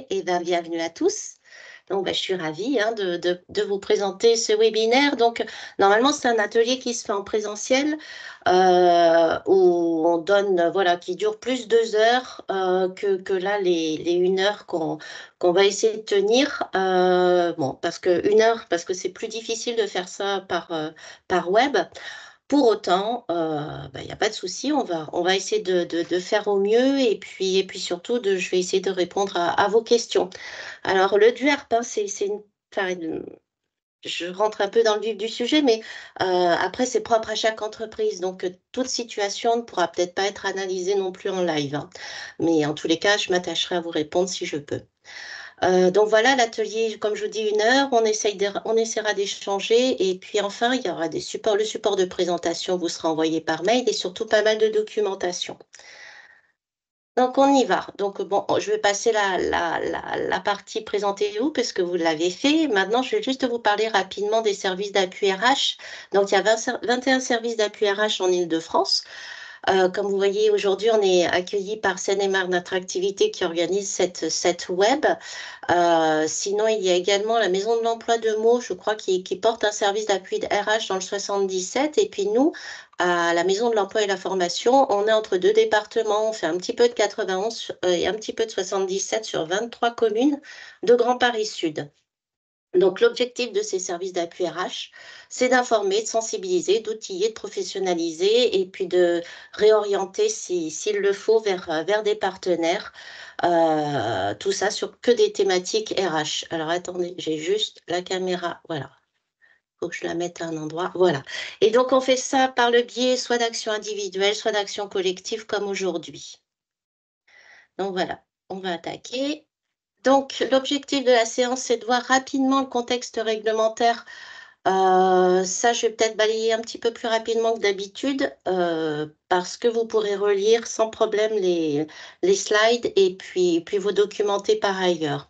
et bienvenue à tous. Donc, je suis ravie de vous présenter ce webinaire. Donc, normalement, c'est un atelier qui se fait en présentiel où on donne, voilà, qui dure plus 2 heures que là, les 1 heure qu'on va essayer de tenir. Bon, parce que 1 heure, parce que c'est plus difficile de faire ça par web. Pour autant, il n'y a pas de souci, on va essayer de faire au mieux et puis surtout je vais essayer de répondre à vos questions. Alors le DUERP, hein, c'est je rentre un peu dans le vif du sujet, mais après c'est propre à chaque entreprise, donc toute situation ne pourra peut-être pas être analysée non plus en live, hein. Mais en tous les cas, je m'attacherai à vous répondre si je peux. Donc voilà, l'atelier, comme je vous dis, 1 heure, on essaiera d'échanger et puis enfin, il y aura le support de présentation vous sera envoyé par mail et surtout pas mal de documentation. Donc on y va. Donc bon, je vais passer la partie présentez-vous parce que vous l'avez fait. Maintenant, je vais juste vous parler rapidement des services d'appui RH. Donc il y a 21 services d'appui RH en Île-de-France. Comme vous voyez, aujourd'hui, on est accueilli par Seine-et-Marne Attractivité qui organise cette web. Sinon, il y a également la Maison de l'Emploi de Meaux, je crois, qui porte un service d'appui de RH dans le 77. Et puis nous, à la Maison de l'Emploi et la Formation, on est entre deux départements. On fait un petit peu de 91 et un petit peu de 77 sur 23 communes de Grand Paris Sud. Donc, l'objectif de ces services d'appui RH, c'est d'informer, de sensibiliser, d'outiller, de professionnaliser et puis de réorienter, s'il le faut, vers des partenaires. Tout ça sur que des thématiques RH. Alors, attendez, j'ai juste la caméra. Voilà. Il faut que je la mette à un endroit. Voilà. Et donc, on fait ça par le biais soit d'actions individuelles, soit d'actions collectives comme aujourd'hui. Donc, voilà. On va attaquer. Donc, l'objectif de la séance, c'est de voir rapidement le contexte réglementaire. Ça, je vais peut-être balayer un petit peu plus rapidement que d'habitude parce que vous pourrez relire sans problème les slides et puis vous documenter par ailleurs.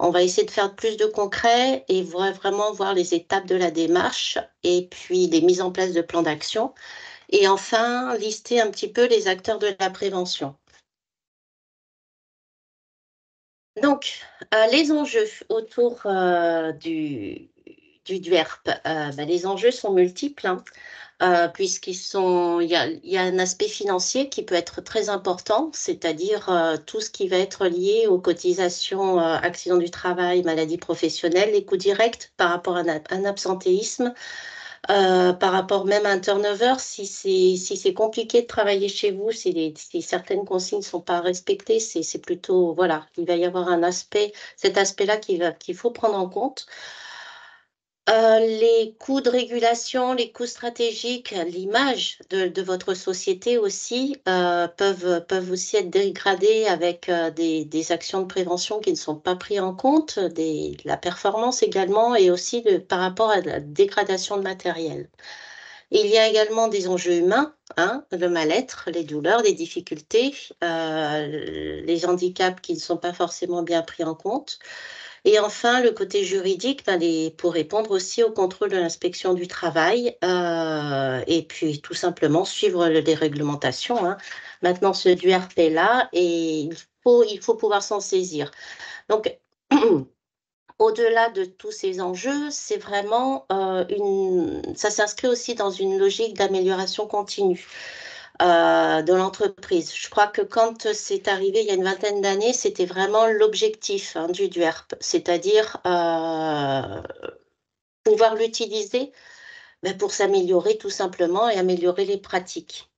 On va essayer de faire plus de concret et vraiment voir les étapes de la démarche et puis les mises en place de plans d'action. Et enfin, lister un petit peu les acteurs de la prévention. Donc, les enjeux autour du DUERP, les enjeux sont multiples, hein, il y a un aspect financier qui peut être très important, c'est-à-dire tout ce qui va être lié aux cotisations accidents du travail, maladies professionnelles, les coûts directs par rapport à un absentéisme, par rapport même à un turnover, si c'est compliqué de travailler chez vous, si certaines consignes ne sont pas respectées, c'est plutôt, voilà, il va y avoir cet aspect-là qu'il faut prendre en compte. Les coûts de régulation, les coûts stratégiques, l'image de votre société aussi peuvent aussi être dégradés avec des actions de prévention qui ne sont pas prises en compte, la performance également et aussi par rapport à la dégradation de matériel. Il y a également des enjeux humains, hein, le mal-être, les douleurs, les difficultés, les handicaps qui ne sont pas forcément bien pris en compte. Et enfin, le côté juridique, pour répondre aussi au contrôle de l'inspection du travail et puis tout simplement suivre les réglementations, hein. Maintenant, ce DUERP est là et il faut pouvoir s'en saisir. Donc, au-delà de tous ces enjeux, c'est vraiment ça s'inscrit aussi dans une logique d'amélioration continue de l'entreprise. Je crois que quand c'est arrivé il y a une vingtaine d'années, c'était vraiment l'objectif, hein, du DUERP, c'est-à-dire pouvoir l'utiliser pour s'améliorer tout simplement et améliorer les pratiques.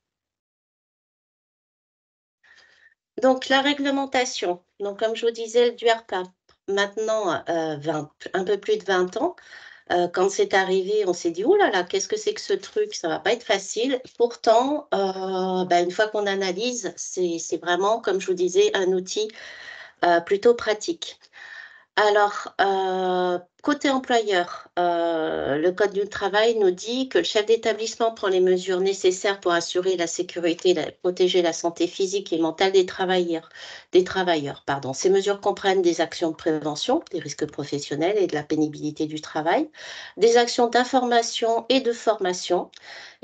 Donc la réglementation, donc comme je vous disais, le DUERP a maintenant un peu plus de 20 ans. Quand c'est arrivé, on s'est dit: «Ouh là là, qu'est-ce que c'est que ce truc? Ça va pas être facile». Pourtant, une fois qu'on analyse, c'est vraiment, comme je vous disais, un outil, plutôt pratique. Alors, côté employeur, le code du travail nous dit que le chef d'établissement prend les mesures nécessaires pour assurer la sécurité, protéger la santé physique et mentale des travailleurs, pardon. Ces mesures comprennent des actions de prévention des risques professionnels et de la pénibilité du travail, des actions d'information et de formation,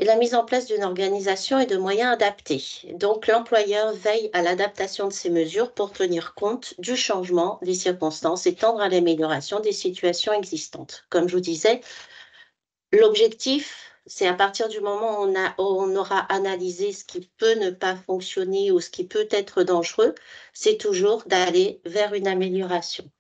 et la mise en place d'une organisation et de moyens adaptés. Donc, l'employeur veille à l'adaptation de ces mesures pour tenir compte du changement des circonstances et tendre à l'amélioration des situations existantes. Comme je vous disais, l'objectif, c'est à partir du moment où on aura analysé ce qui peut ne pas fonctionner ou ce qui peut être dangereux, c'est toujours d'aller vers une amélioration.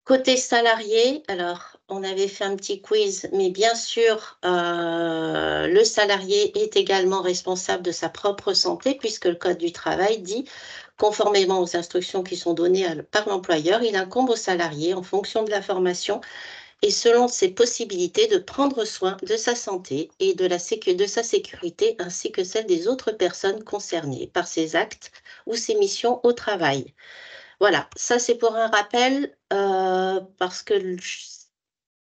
Côté salarié, alors on avait fait un petit quiz, mais bien sûr, le salarié est également responsable de sa propre santé puisque le code du travail dit, conformément aux instructions qui sont données par l'employeur, il incombe au salarié, en fonction de la formation et selon ses possibilités, de prendre soin de sa santé et de sa sécurité, ainsi que celle des autres personnes concernées par ses actes ou ses missions au travail. Voilà, ça c'est pour un rappel, parce que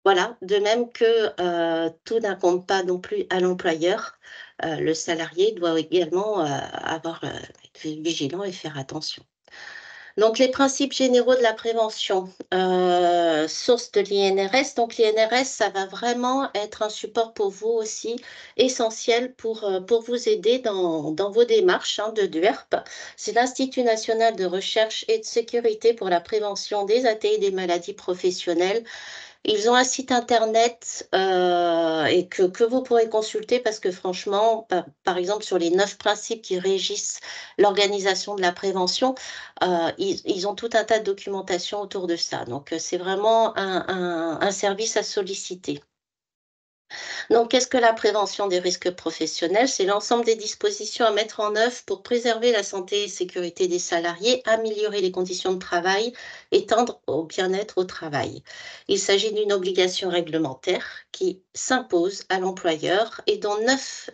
voilà, de même que, tout n'incombe pas non plus à l'employeur, le salarié doit également, être vigilant et faire attention. Donc les principes généraux de la prévention, source de l'INRS. Donc l'INRS, ça va vraiment être un support pour vous aussi, essentiel pour vous aider dans vos démarches, hein, de DUERP. C'est l'Institut national de recherche et de sécurité pour la prévention des AT et des maladies professionnelles. Ils ont un site internet, et que vous pourrez consulter parce que franchement, par exemple, sur les 9 principes qui régissent l'organisation de la prévention, ils ont tout un tas de documentation autour de ça. Donc, c'est vraiment un service à solliciter. Donc, qu'est-ce que la prévention des risques professionnels? C'est l'ensemble des dispositions à mettre en œuvre pour préserver la santé et sécurité des salariés, améliorer les conditions de travail et tendre au bien-être au travail. Il s'agit d'une obligation réglementaire qui s'impose à l'employeur et dont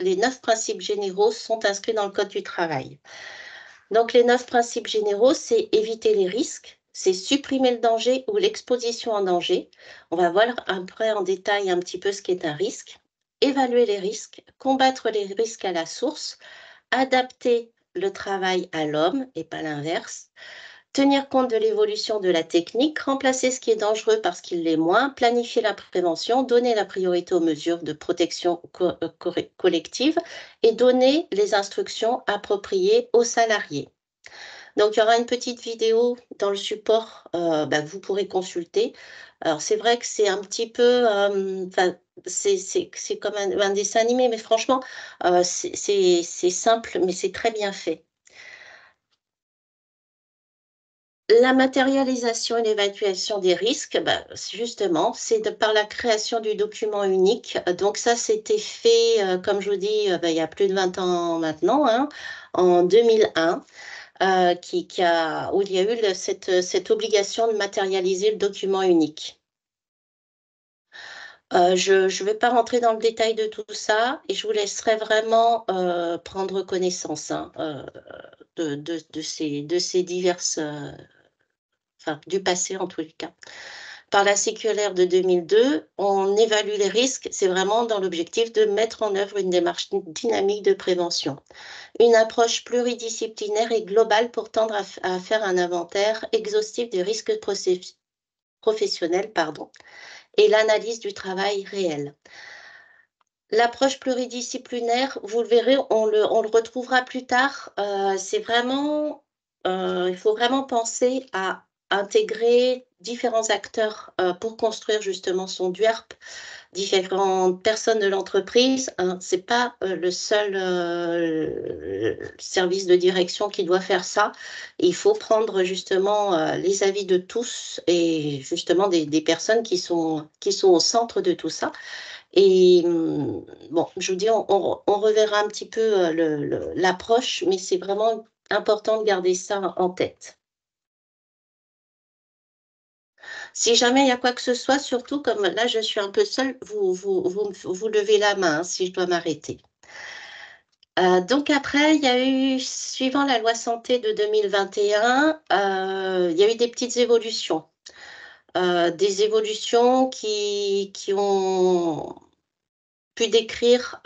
les 9 principes généraux sont inscrits dans le Code du travail. Donc, les 9 principes généraux, c'est éviter les risques, c'est supprimer le danger ou l'exposition en danger. On va voir après en détail un petit peu ce qu'est un risque. Évaluer les risques, combattre les risques à la source, adapter le travail à l'homme et pas l'inverse, tenir compte de l'évolution de la technique, remplacer ce qui est dangereux par ce qui l'est moins, planifier la prévention, donner la priorité aux mesures de protection collective et donner les instructions appropriées aux salariés. Donc, il y aura une petite vidéo dans le support, que vous pourrez consulter. Alors, c'est vrai que c'est un petit peu, enfin, c'est comme un dessin animé, mais franchement, c'est simple, mais c'est très bien fait. La matérialisation et l'évaluation des risques, justement, c'est par la création du document unique. Donc ça, c'était fait, comme je vous dis, il y a plus de 20 ans maintenant, hein, en 2001. Où il y a eu cette obligation de matérialiser le document unique. Je ne vais pas rentrer dans le détail de tout ça et je vous laisserai vraiment, prendre connaissance, hein, de ces diverses, enfin, du passé en tous les cas. Par la circulaire de 2002, on évalue les risques, c'est vraiment dans l'objectif de mettre en œuvre une démarche dynamique de prévention. Une approche pluridisciplinaire et globale pour tendre à faire un inventaire exhaustif des risques professionnels, pardon, et l'analyse du travail réel. L'approche pluridisciplinaire, vous le verrez, on le retrouvera plus tard, c'est vraiment, il faut vraiment penser à intégrer différents acteurs, pour construire justement son DUERP, différentes personnes de l'entreprise, hein. C'est pas, le seul, service de direction qui doit faire ça. Il faut prendre justement, les avis de tous et justement des personnes qui sont au centre de tout ça. Et bon, je vous dis, on reverra un petit peu, l'approche, mais c'est vraiment important de garder ça en tête. Si jamais il y a quoi que ce soit, surtout comme là je suis un peu seule, vous levez la main, hein, si je dois m'arrêter. Donc après il y a eu suivant la loi santé de 2021, il y a eu des petites évolutions. Des évolutions qui ont pu décrire,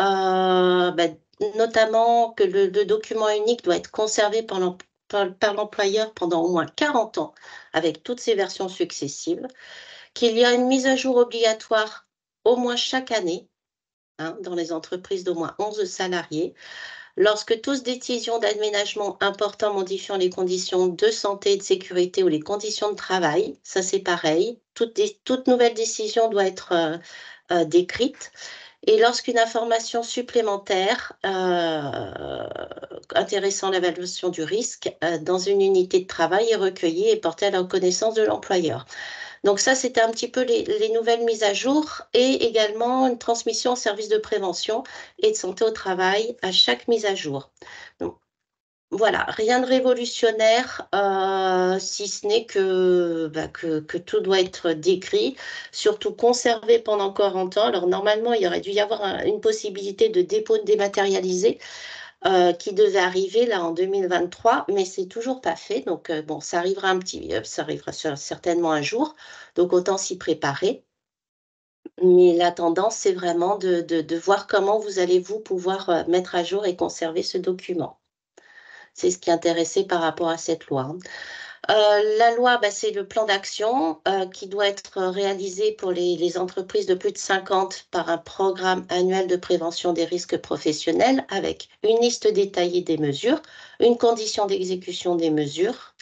notamment que le document unique doit être conservé par l'employeur pendant au moins 40 ans, avec toutes ses versions successives, qu'il y a une mise à jour obligatoire au moins chaque année, hein, dans les entreprises d'au moins 11 salariés, lorsque toute décision d'aménagement important modifiant les conditions de santé et de sécurité ou les conditions de travail, ça c'est pareil, toute nouvelle décision doit être décrite. Et lorsqu'une information supplémentaire intéressant l'évaluation du risque dans une unité de travail est recueillie et portée à la connaissance de l'employeur. Donc ça, c'était un petit peu les nouvelles mises à jour et également une transmission au service de prévention et de santé au travail à chaque mise à jour. Donc, voilà, rien de révolutionnaire, si ce n'est que tout doit être décrit, surtout conservé pendant 40 ans. Alors normalement, il y aurait dû y avoir une possibilité de dépôt dématérialisé qui devait arriver là en 2023, mais c'est toujours pas fait. Donc bon, ça arrivera certainement un jour, donc autant s'y préparer. Mais la tendance, c'est vraiment de voir comment vous allez vous pouvoir mettre à jour et conserver ce document. C'est ce qui est intéressant par rapport à cette loi, hein. La loi, c'est le plan d'action, qui doit être réalisé pour les entreprises de plus de 50 par un programme annuel de prévention des risques professionnels avec une liste détaillée des mesures, une condition d'exécution des mesures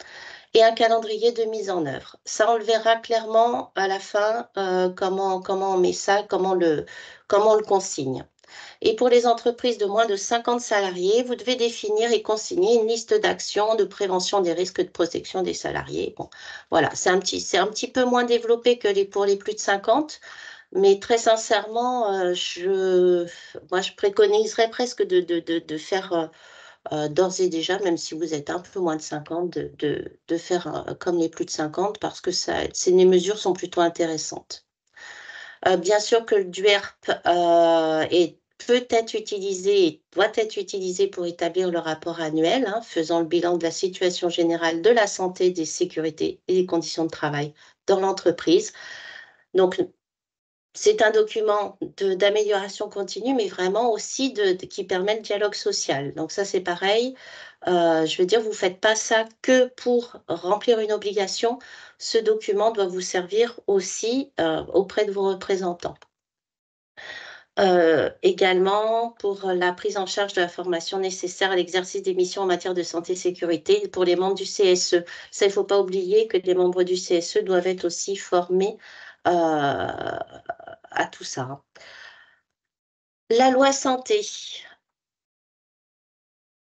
et un calendrier de mise en œuvre. Ça, on le verra clairement à la fin, comment on met ça, comment on le consigne. Et pour les entreprises de moins de 50 salariés, vous devez définir et consigner une liste d'actions de prévention des risques de protection des salariés. Bon, voilà, c'est un petit peu moins développé que pour les plus de 50, mais très sincèrement, moi, je préconiserais presque de faire d'ores et déjà, même si vous êtes un peu moins de 50, de faire comme les plus de 50 parce que les mesures sont plutôt intéressantes. Bien sûr que le DUERP, peut être utilisé et doit être utilisé pour établir le rapport annuel, hein, faisant le bilan de la situation générale de la santé, des sécurités et des conditions de travail dans l'entreprise. Donc, c'est un document d'amélioration continue, mais vraiment aussi qui permet le dialogue social. Donc ça, c'est pareil. Je veux dire, vous ne faites pas ça que pour remplir une obligation. Ce document doit vous servir aussi auprès de vos représentants. Également pour la prise en charge de la formation nécessaire à l'exercice des missions en matière de santé et sécurité pour les membres du CSE. Ça, il ne faut pas oublier que les membres du CSE doivent être aussi formés à tout ça, hein. La loi santé.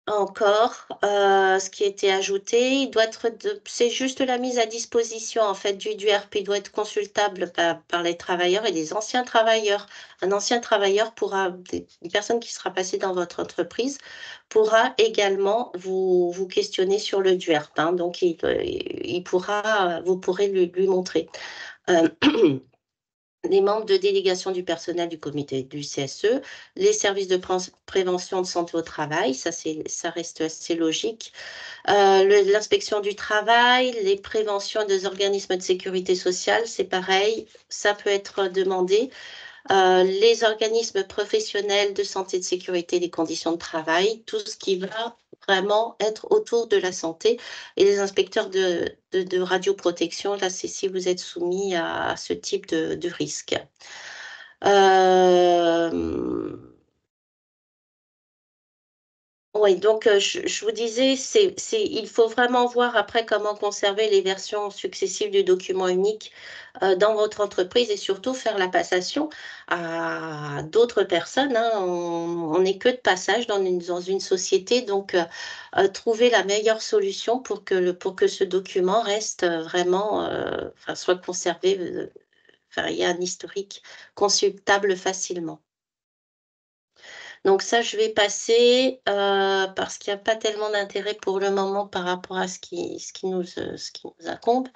Encore, ce qui a été ajouté, il doit être c'est juste la mise à disposition en fait du RP, il doit être consultable par les travailleurs et les anciens travailleurs. Un ancien travailleur pourra une personne qui sera passée dans votre entreprise pourra également vous questionner sur le DUERP, hein, donc il pourra, vous pourrez lui montrer. Hem Les membres de délégation du personnel du comité du CSE, les services de prévention de santé au travail, ça reste assez logique. L'inspection du travail, les préventions des organismes de sécurité sociale, c'est pareil, ça peut être demandé. Les organismes professionnels de santé et de sécurité des conditions de travail, tout ce qui va vraiment être autour de la santé et les inspecteurs de radioprotection, là, c'est si vous êtes soumis à ce type de risque. Hem Oui, donc je vous disais, il faut vraiment voir après comment conserver les versions successives du document unique, dans votre entreprise et surtout faire la passation à d'autres personnes, hein. On n'est que de passage dans une société, donc trouver la meilleure solution pour que ce document reste, vraiment, enfin soit conservé, enfin il y a un historique consultable facilement. Donc ça, je vais passer, parce qu'il y a pas tellement d'intérêt pour le moment par rapport à ce qui nous incombe.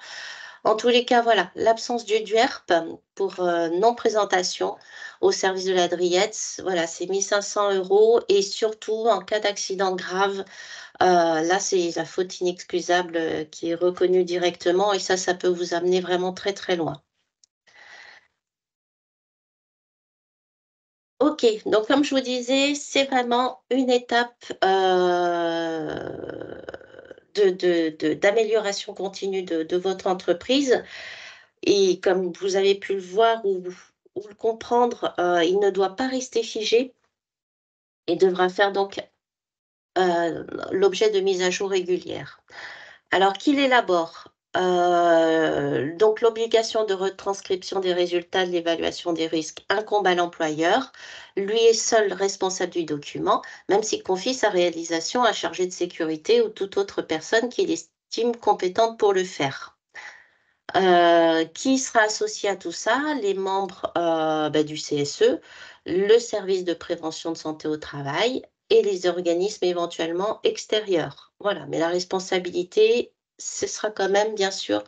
En tous les cas, voilà, l'absence du DUERP pour, non-présentation au service de la DRIETS, voilà, c'est 1 500 € et surtout en cas d'accident grave, là, c'est la faute inexcusable, qui est reconnue directement et ça peut vous amener vraiment très, très loin. OK, donc comme je vous disais, c'est vraiment une étape, d'amélioration continue de votre entreprise et comme vous avez pu le voir ou le comprendre, il ne doit pas rester figé et devra faire donc, l'objet de mises à jour régulières. Alors qu'il élabore, donc l'obligation de retranscription des résultats de l'évaluation des risques incombe à l'employeur. Lui est seul responsable du document, même s'il confie sa réalisation à un chargé de sécurité ou toute autre personne qu'il estime compétente pour le faire. Qui sera associé à tout ça? Les membres, du CSE, le service de prévention de santé au travail et les organismes éventuellement extérieurs. Voilà, mais la responsabilité, ce sera quand même bien sûr,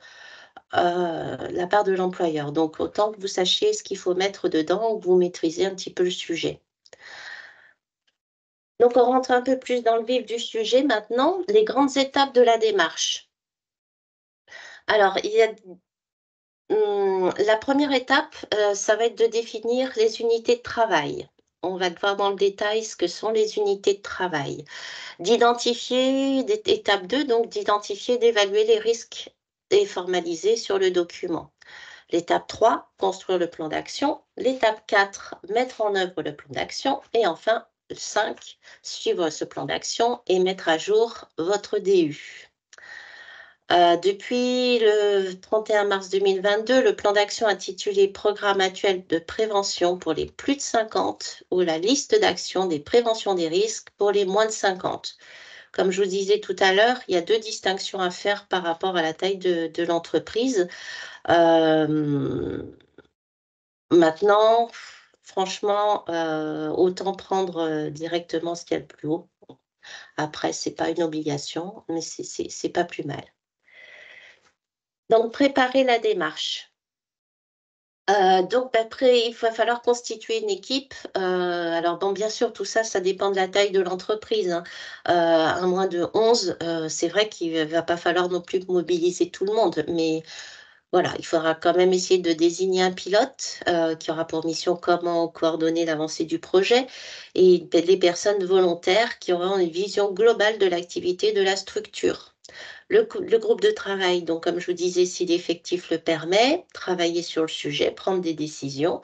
la part de l'employeur. Donc autant que vous sachiez ce qu'il faut mettre dedans, que vous maîtrisez un petit peu le sujet. Donc on rentre un peu plus dans le vif du sujet maintenant, les grandes étapes de la démarche. Alors il y a la première étape, ça va être de définir les unités de travail. On va voir dans le détail ce que sont les unités de travail. D'identifier étape 2, donc d'identifier, d'évaluer les risques et formaliser sur le document. L'étape 3, construire le plan d'action. L'étape 4, mettre en œuvre le plan d'action et enfin 5, suivre ce plan d'action et mettre à jour votre DU. Depuis le 31 mars 2022, le plan d'action intitulé «Programme actuel de prévention pour les plus de 50» ou la liste d'actions des préventions des risques pour les moins de 50. Comme je vous disais tout à l'heure, il y a 2 distinctions à faire par rapport à la taille de l'entreprise. Maintenant, franchement, autant prendre, directement ce qu'il y a de plus haut. Après, c'est pas une obligation, mais c'est pas plus mal. Donc préparer la démarche. Donc après, il va falloir constituer une équipe. Alors bon, bien sûr, tout ça, ça dépend de la taille de l'entreprise, hein. À moins de 11, c'est vrai qu'il va pas falloir non plus mobiliser tout le monde, mais voilà, il faudra quand même essayer de désigner un pilote, qui aura pour mission comment coordonner l'avancée du projet et des personnes volontaires qui auront une vision globale de l'activité de la structure. Le groupe de travail, donc comme je vous disais, si l'effectif le permet, travailler sur le sujet, prendre des décisions.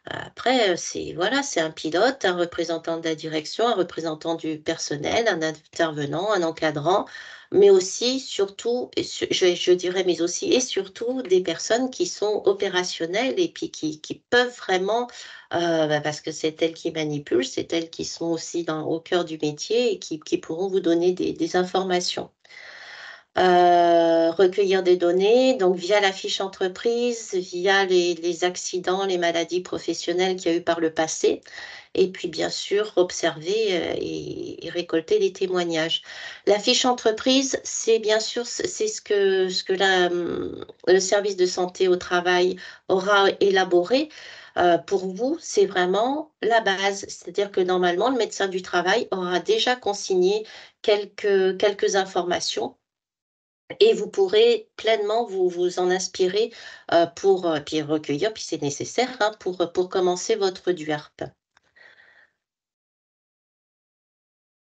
Après, c'est voilà, c'est un pilote, un représentant de la direction, un représentant du personnel, un intervenant, un encadrant, mais aussi, surtout, et je dirais, mais aussi et surtout des personnes qui sont opérationnelles et puis qui peuvent vraiment, parce que c'est elles qui manipulent, c'est elles qui sont aussi au cœur du métier et qui pourront vous donner des informations. Recueillir des données, donc via la fiche entreprise, via les accidents, les maladies professionnelles qu'il y a eu par le passé et puis bien sûr observer, et récolter des témoignages. La fiche entreprise, c'est bien sûr c'est ce que le service de santé au travail aura élaboré. Pour vous, c'est vraiment la base. C'est-à-dire que normalement, le médecin du travail aura déjà consigné quelques informations et vous pourrez pleinement vous en inspirer, pour, puis recueillir, puis c'est nécessaire, hein, pour commencer votre DUERP.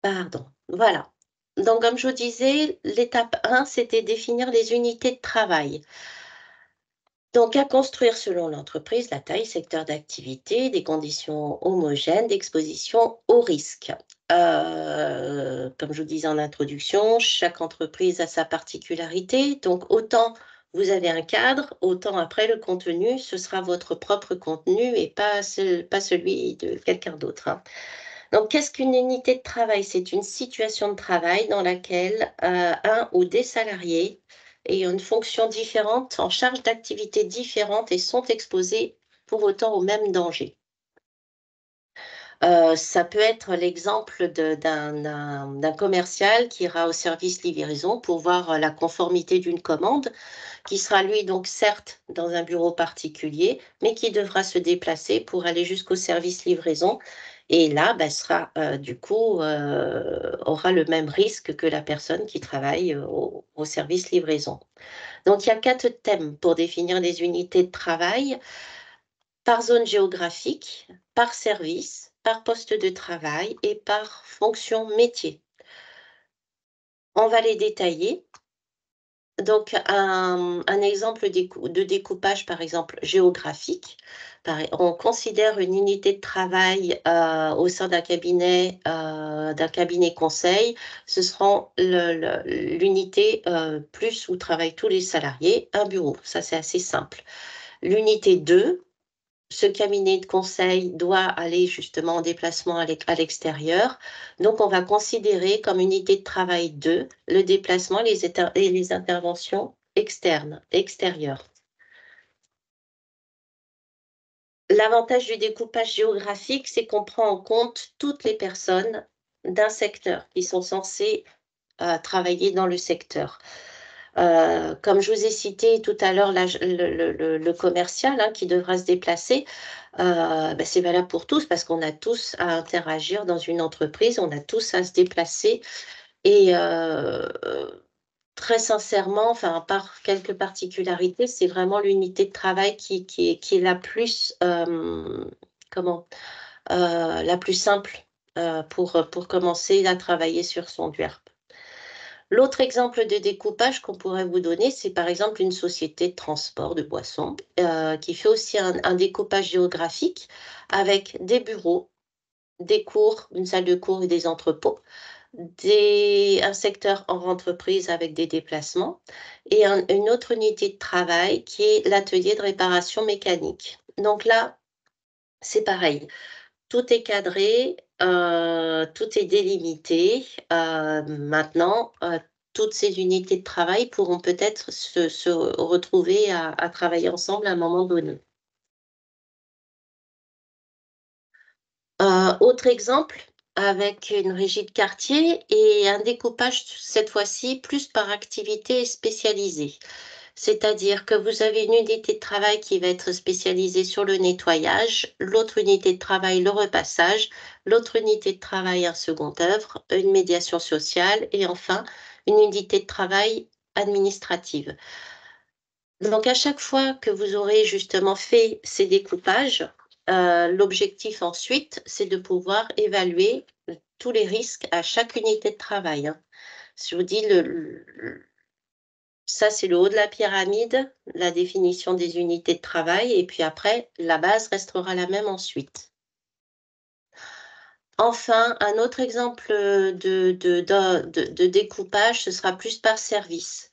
Pardon, voilà. Donc comme je vous disais, l'étape 1, c'était définir les unités de travail. Donc à construire selon l'entreprise, la taille, secteur d'activité, des conditions homogènes d'exposition aux risques. Comme je vous disais en introduction, chaque entreprise a sa particularité, donc autant vous avez un cadre, autant après le contenu, ce sera votre propre contenu et pas celui de quelqu'un d'autre, hein. Donc qu'est-ce qu'une unité de travail? C'est une situation de travail dans laquelle, un ou des salariés ayant une fonction différente, en charge d'activités différentes et sont exposés pour autant au même danger. Ça peut être l'exemple d'un commercial qui ira au service livraison pour voir la conformité d'une commande, qui sera lui donc certes dans un bureau particulier, mais qui devra se déplacer pour aller jusqu'au service livraison. Et là, bah, sera du coup aura le même risque que la personne qui travaille au service livraison. Donc il y a 4 thèmes pour définir les unités de travail: par zone géographique, par service, par poste de travail et par fonction métier. On va les détailler. Donc un exemple de découpage, par exemple, géographique. On considère une unité de travail, au sein d'un cabinet conseil. Ce seront l'unité, plus où travaillent tous les salariés, un bureau. Ça, c'est assez simple. L'unité 2, ce cabinet de conseil doit aller justement en déplacement à l'extérieur. Donc, on va considérer comme unité de travail 2 le déplacement et les interventions externes, extérieures. L'avantage du découpage géographique, c'est qu'on prend en compte toutes les personnes d'un secteur qui sont censées travailler dans le secteur. Comme je vous ai cité tout à l'heure, le commercial, hein, qui devra se déplacer, bah, c'est valable pour tous parce qu'on a tous à interagir dans une entreprise, on a tous à se déplacer et très sincèrement, enfin, à part quelques particularités, c'est vraiment l'unité de travail qui est la plus, comment? La plus simple, pour commencer à travailler sur son DUERP. L'autre exemple de découpage qu'on pourrait vous donner, c'est par exemple une société de transport de boissons, qui fait aussi un découpage géographique avec des bureaux, des cours, une salle de cours et des entrepôts, un secteur hors entreprise avec des déplacements et une autre unité de travail qui est l'atelier de réparation mécanique. Donc là, c'est pareil, tout est cadré, tout est délimité. Maintenant, toutes ces unités de travail pourront peut-être se retrouver à travailler ensemble à un moment donné. Autre exemple, avec une régie de quartier et un découpage cette fois-ci plus par activité spécialisée. C'est-à-dire que vous avez une unité de travail qui va être spécialisée sur le nettoyage, l'autre unité de travail le repassage, l'autre unité de travail un second œuvre, une médiation sociale et enfin une unité de travail administrative. Donc à chaque fois que vous aurez justement fait ces découpages, l'objectif ensuite, c'est de pouvoir évaluer tous les risques à chaque unité de travail, hein. Je vous dis ça, c'est le haut de la pyramide, la définition des unités de travail et puis après, la base restera la même ensuite. Enfin, un autre exemple, de découpage, ce sera plus par service.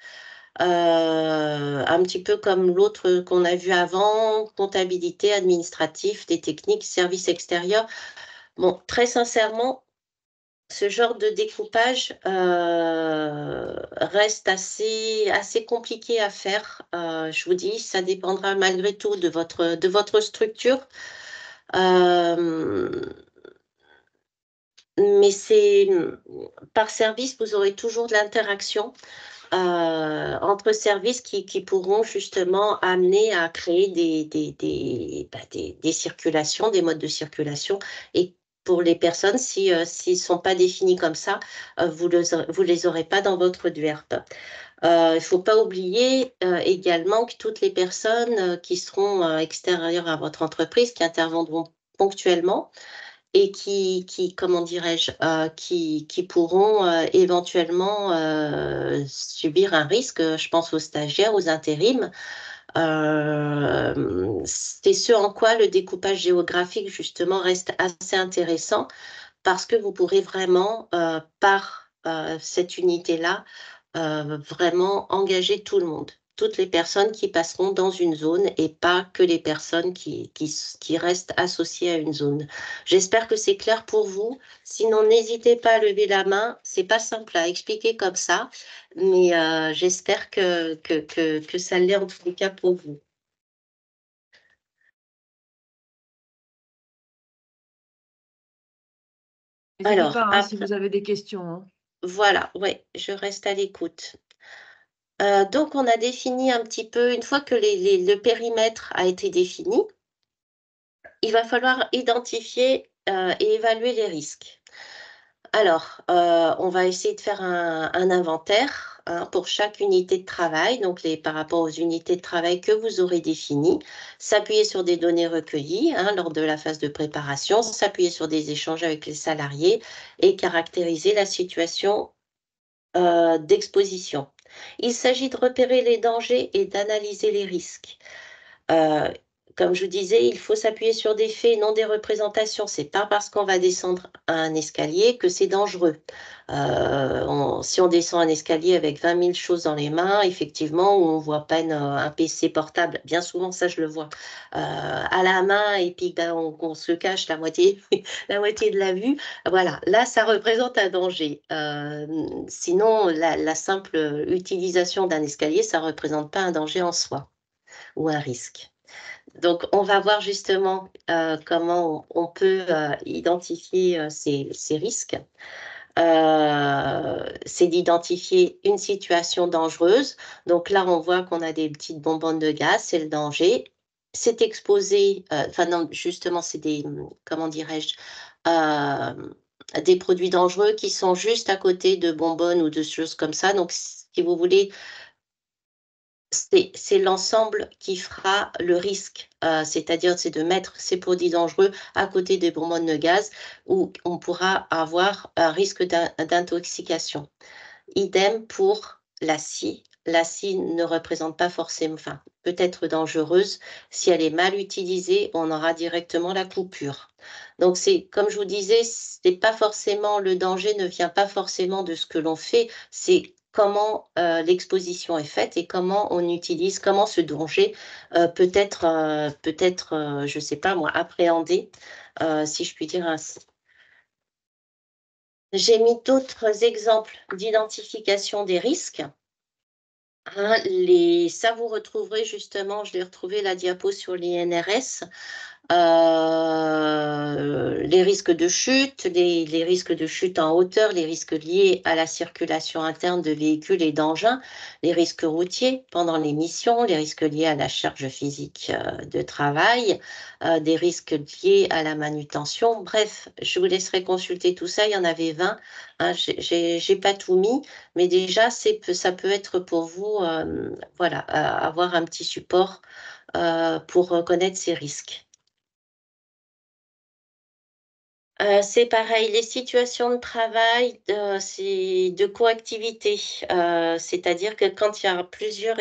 Un petit peu comme l'autre qu'on a vu avant, comptabilité, administratif, des techniques, services extérieurs. Bon, très sincèrement, ce genre de découpage, reste assez compliqué à faire. Je vous dis, ça dépendra malgré tout de votre structure. Hem, mais par service, vous aurez toujours de l'interaction, entre services qui pourront justement amener à créer des circulations, des modes de circulation et pour les personnes s'ils sont pas définis comme ça, vous les aurez pas dans votre DUERP. Il ne faut pas oublier, également que toutes les personnes, qui seront, extérieures à votre entreprise, qui interviendront ponctuellement, et comment dirais-je? Qui pourront, éventuellement, subir un risque, je pense aux stagiaires, aux intérims. C'est ce en quoi le découpage géographique justement reste assez intéressant parce que vous pourrez vraiment, par, cette unité-là, vraiment engager tout le monde. Toutes les personnes qui passeront dans une zone et pas que les personnes qui restent associées à une zone. J'espère que c'est clair pour vous. Sinon, n'hésitez pas à lever la main. C'est pas simple à expliquer comme ça, mais j'espère que ça l'est en tous les cas pour vous. N'hésitez Alors, pas, hein, si après, vous avez des questions, hein. voilà, ouais, je reste à l'écoute. Donc on a défini un petit peu, une fois que le périmètre a été défini, il va falloir identifier, et évaluer les risques. Alors, on va essayer de faire un inventaire, hein, pour chaque unité de travail, donc par rapport aux unités de travail que vous aurez définies, s'appuyer sur des données recueillies, hein, lors de la phase de préparation, s'appuyer sur des échanges avec les salariés et caractériser la situation, d'exposition. Il s'agit de repérer les dangers et d'analyser les risques. Heu, Comme je vous disais, il faut s'appuyer sur des faits et non des représentations. C'est pas parce qu'on va descendre un escalier que c'est dangereux. Si on descend un escalier avec 20 000 choses dans les mains, effectivement, où on voit à peine, un PC portable, bien souvent ça je le vois, à la main et puis, ben, on se cache la moitié la moitié de la vue. Voilà, là ça représente un danger. Sinon la simple, utilisation d'un escalier, ça représente pas un danger en soi ou un risque. Donc, on va voir justement, comment on peut, identifier, ces risques. C'est d'identifier une situation dangereuse. Donc là, on voit qu'on a des petites bonbonnes de gaz, c'est le danger. C'est exposé, enfin non, justement, c'est des, comment dirais-je? Des produits dangereux qui sont juste à côté de bonbonnes ou de choses comme ça. Donc si vous voulez, c'est l'ensemble qui fera le risque, c'est-à-dire c'est de mettre ces produits dangereux à côté des bonbonnes de gaz où on pourra avoir un risque d'intoxication. Idem pour la scie. La scie ne représente pas forcément, enfin, peut être dangereuse. Si elle est mal utilisée, on aura directement la coupure. Donc c'est comme je vous disais, c'est pas forcément, le danger ne vient pas forcément de ce que l'on fait, c'est comment, l'exposition est faite et comment on utilise, comment ce danger, peut être, je sais pas moi, appréhendé, si je puis dire ainsi. J'ai mis d'autres exemples d'identification des risques. Hein, ça vous retrouverez justement, je l'ai retrouvé la diapo sur l'INRS, les risques de chute, les risques de chute en hauteur, les risques liés à la circulation interne de véhicules et d'engins, les risques routiers pendant les missions, les risques liés à la charge physique, de travail, des risques liés à la manutention. Bref, je vous laisserai consulter tout ça, il y en avait 20, hein, j'ai pas tout mis, mais déjà ça peut être pour vous, voilà, avoir un petit support, pour reconnaître ces risques. C'est pareil, les situations de travail, c'est de coactivité, c'est-à-dire que quand il y a plusieurs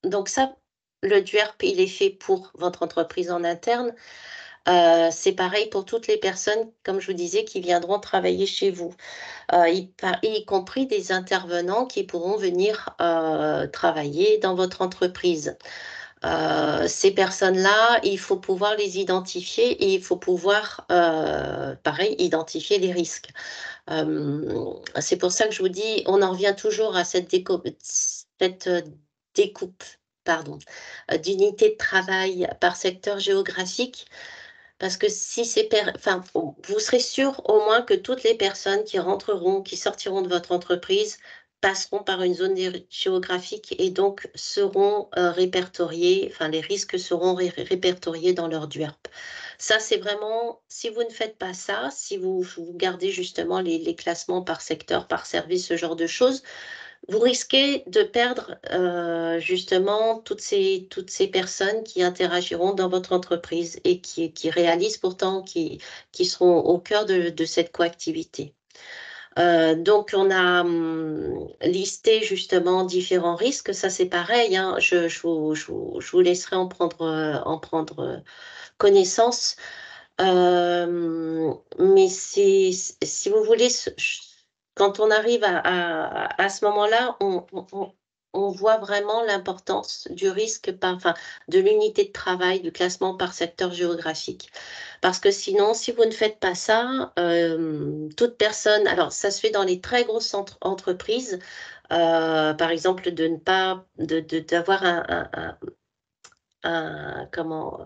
donc ça, le DUERP, il est fait pour votre entreprise en interne. C'est pareil pour toutes les personnes, comme je vous disais, qui viendront travailler chez vous, y compris des intervenants qui pourront venir, travailler dans votre entreprise. Ces personnes-là, il faut pouvoir les identifier et il faut pouvoir, pareil, identifier les risques. C'est pour ça que je vous dis, on en revient toujours à cette, découpe, pardon, d'unités de travail par secteur géographique, parce que si enfin, vous serez sûr au moins que toutes les personnes qui rentreront, qui sortiront de votre entreprise, passeront par une zone géographique et donc seront, répertoriées, enfin les risques seront répertoriés dans leur DUERP. Ça, c'est vraiment, si vous ne faites pas ça, si vous gardez justement les classements par secteur, par service, ce genre de choses, vous risquez de perdre, justement toutes ces personnes qui interagiront dans votre entreprise et qui réalisent pourtant, qui seront au cœur de cette coactivité. Donc on a, listé justement différents risques. Ça, c'est pareil, hein, je vous laisserai en prendre connaissance. Mais si vous voulez, quand on arrive à ce moment-là, on voit vraiment l'importance du risque enfin, de l'unité de travail, du classement par secteur géographique. Parce que sinon, si vous ne faites pas ça, toute personne, alors ça se fait dans les très grosses entreprises, par exemple de ne pas d'avoir comment,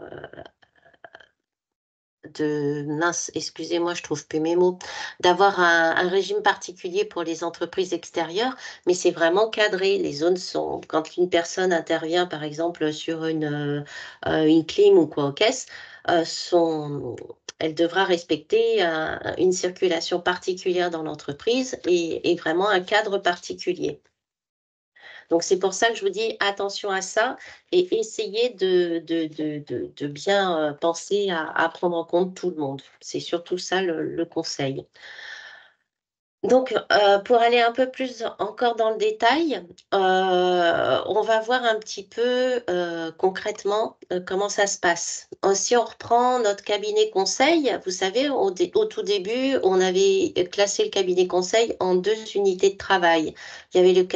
mince, excusez-moi, je trouve plus mes mots, d'avoir un régime particulier pour les entreprises extérieures, mais c'est vraiment cadré. Les zones sont, quand une personne intervient, par exemple, sur une clim ou quoi aux caisses, elle devra respecter une circulation particulière dans l'entreprise et vraiment un cadre particulier. Donc c'est pour ça que je vous dis attention à ça et essayez de bien, penser à prendre en compte tout le monde. C'est surtout ça le conseil. Donc, pour aller un peu plus encore dans le détail, on va voir un petit peu, concrètement, comment ça se passe. Si on reprend notre cabinet conseil, vous savez, au tout début, on avait, classé le cabinet conseil en 2 unités de travail. Il y avait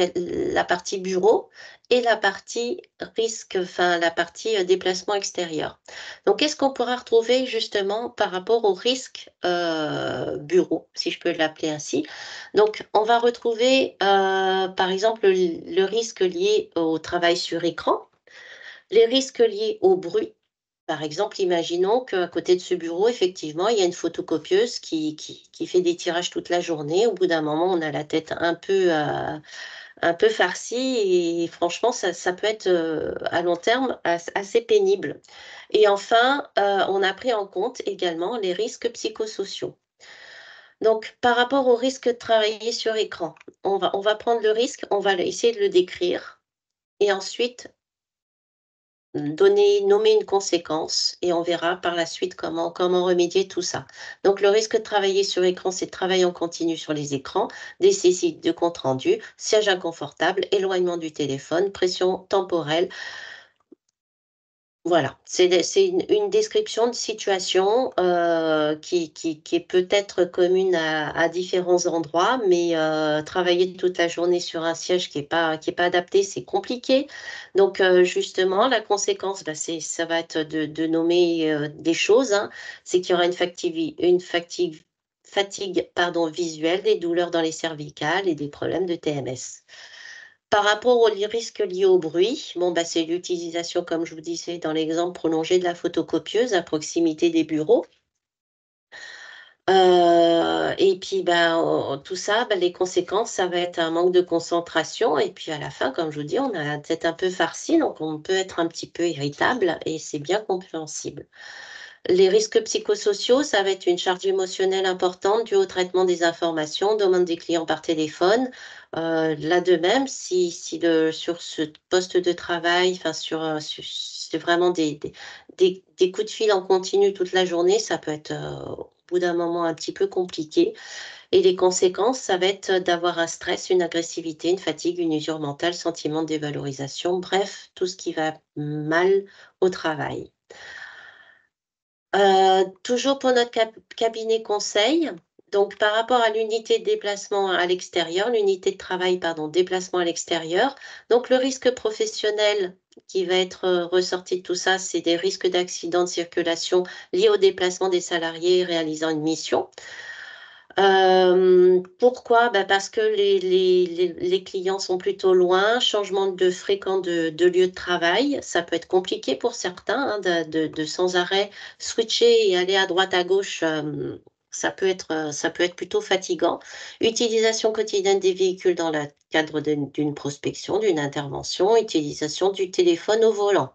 la partie bureau et la partie risque, enfin la partie, déplacement extérieur. Donc qu'est-ce qu'on pourra retrouver justement par rapport au risque, bureau, si je peux l'appeler ainsi? Donc, on va retrouver, par exemple, le risque lié au travail sur écran, les risques liés au bruit. Par exemple, imaginons qu'à côté de ce bureau, effectivement, il y a une photocopieuse qui fait des tirages toute la journée. Au bout d'un moment, on a la tête un peu farcie et franchement, ça peut être, à long terme, assez pénible. Et enfin, on a pris en compte également les risques psychosociaux. Donc, par rapport au risque de travailler sur écran, on va prendre le risque, on va essayer de le décrire et ensuite nommer une conséquence et on verra par la suite comment remédier tout ça. Donc, le risque de travailler sur écran, c'est travail en continu sur les écrans, nécessite de compte rendu, siège inconfortable, éloignement du téléphone, pression temporelle. Voilà, c'est une description de situation, qui est peut-être commune à différents endroits, mais travailler toute la journée sur un siège qui est pas adapté, c'est compliqué. Donc justement, la conséquence, bah, ça va être de nommer, des choses, hein. C'est qu'il y aura une fatigue, pardon, visuelle, des douleurs dans les cervicales et des problèmes de TMS. Par rapport aux risques liés au bruit, bon, bah, c'est l'utilisation, comme je vous disais dans l'exemple prolongé de la photocopieuse à proximité des bureaux. Et puis, ben, tout ça, bah, les conséquences, ça va être un manque de concentration et puis à la fin, comme je vous dis, on a la tête un peu farcie, donc on peut être un petit peu irritable et c'est bien compréhensible. Les risques psychosociaux, ça va être une charge émotionnelle importante due au traitement des informations, demande des clients par téléphone. Là de même, si sur ce poste de travail, enfin c'est vraiment des coups de fil en continu toute la journée, ça peut être, au bout d'un moment un petit peu compliqué et les conséquences, ça va être d'avoir un stress, une agressivité, une fatigue, une usure mentale, sentiment de dévalorisation, bref, tout ce qui va mal au travail. Toujours pour notre cabinet conseil, donc par rapport à l'unité de déplacement à l'extérieur, l'unité de travail, pardon, déplacement à l'extérieur, donc le risque professionnel qui va être, ressorti de tout ça, c'est des risques d'accidents de circulation liés au déplacement des salariés réalisant une mission. Pourquoi? Bah, parce que les clients sont plutôt loin, changement de fréquent de lieu de travail, ça peut être compliqué pour certains, hein, de sans arrêt switcher et aller à droite à gauche, ça peut être plutôt fatigant. Utilisation quotidienne des véhicules dans le cadre d'une prospection, d'une intervention, utilisation du téléphone au volant.